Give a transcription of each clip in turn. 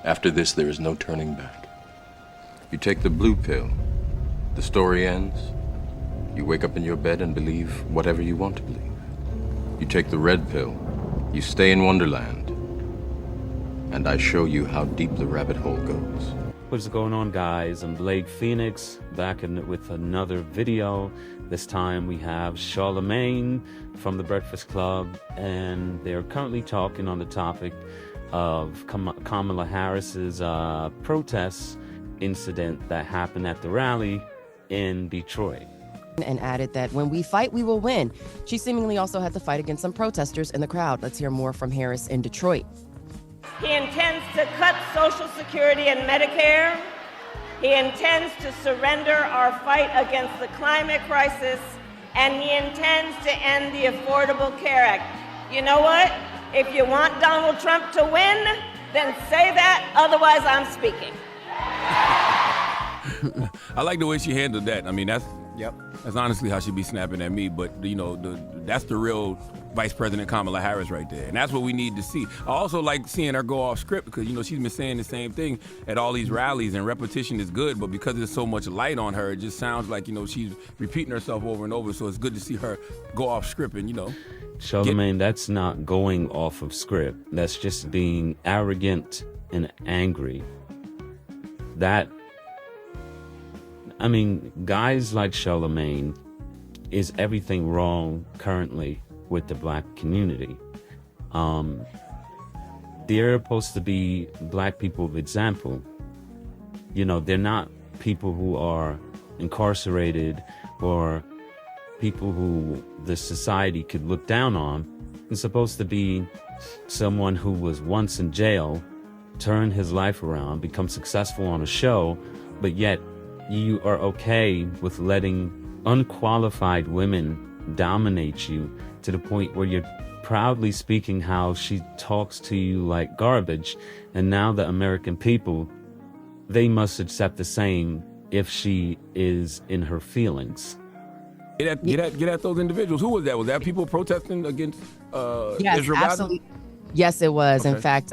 After this, there is no turning back. You take the blue pill, the story ends. You wake up in your bed and believe whatever you want to believe. You take the red pill, you stay in Wonderland, and I show you how deep the rabbit hole goes. What's going on, guys? I'm Blake Phoenix, back with another video. This time we have Charlamagne from The Breakfast Club, and they're currently talking on the topic of Kamala Harris's protest incident that happened at the rally in Detroit. And added that when we fight, we will win. She seemingly also had to fight against some protesters in the crowd. Let's hear more from Harris in Detroit. He intends to cut Social Security and Medicare. He intends to surrender our fight against the climate crisis, and he intends to end the Affordable Care Act. You know what? If you want Donald Trump to win, then say that, otherwise I'm speaking. I like the way she handled that. I mean, that's honestly how she'd be snapping at me, but you know, that's the real Vice President Kamala Harris right there, and that's what we need to see. I also like seeing her go off script because, you know, she's been saying the same thing at all these rallies, and repetition is good, but because there's so much light on her, it just sounds like, you know, she's repeating herself over and over, so it's good to see her go off script and, you know. Charlamagne, that's not going off of script. That's just being arrogant and angry. I mean, guys like Charlamagne is everything wrong currently with the black community. They're supposed to be black people of example. You know, they're not people who are incarcerated or people who the society could look down on. It's supposed to be someone who was once in jail, turned his life around, become successful on a show, but yet you are okay with letting unqualified women dominate you to the point where you're proudly speaking how she talks to you like garbage. And now the American people, they must accept the same if she is in her feelings. Get at those individuals. Who was that? Was that people protesting against Yes, Israel? absolutely. Yes, it was. Okay. In fact,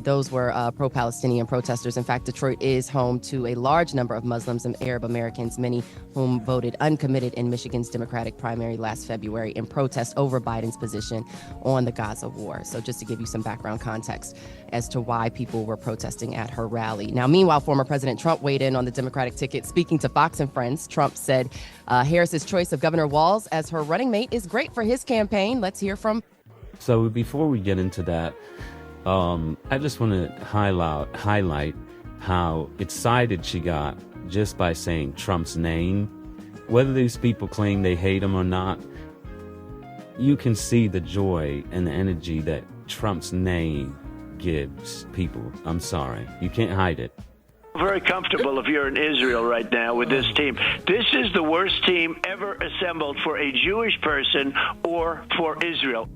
those were pro-Palestinian protesters. In fact, Detroit is home to a large number of Muslims and Arab Americans, many whom voted uncommitted in Michigan's Democratic primary last February in protest over Biden's position on the Gaza war. So just to give you some background context as to why people were protesting at her rally. Now, meanwhile, former President Trump weighed in on the Democratic ticket. Speaking to Fox and Friends, Trump said Harris's choice of Governor Walz as her running mate is great for his campaign. Let's hear from. So before we get into that, I just want to highlight how excited she got just by saying Trump's name. Whether these people claim they hate him or not, you can see the joy and the energy that Trump's name gives people. I'm sorry, you can't hide it. Very comfortable if you're in Israel right now with this team. This is the worst team ever assembled for a Jewish person or for Israel.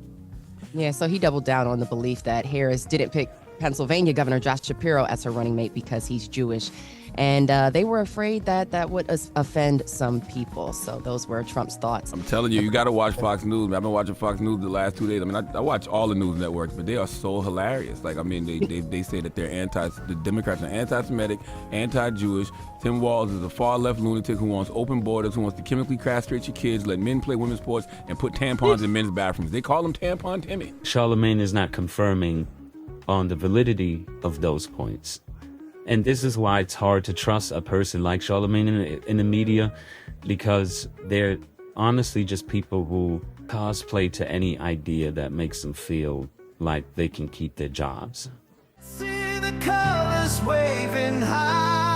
Yeah, so he doubled down on the belief that Harris didn't pick Pennsylvania Governor Josh Shapiro as her running mate because he's Jewish. And they were afraid that that would offend some people. So those were Trump's thoughts. I'm telling you, you got to watch Fox News. I've been watching Fox News the last 2 days. I mean, I watch all the news networks, but they are so hilarious. Like, I mean, they say that the Democrats are anti-Semitic, anti-Jewish. Tim Walz is a far-left lunatic who wants open borders, who wants to chemically castrate your kids, let men play women's sports, and put tampons in men's bathrooms. They call him Tampon Timmy. Charlamagne is not confirming on the validity of those points. And this is why it's hard to trust a person like Charlamagne in the media, because they're honestly just people who cosplay to any idea that makes them feel like they can keep their jobs. See the colors waving high.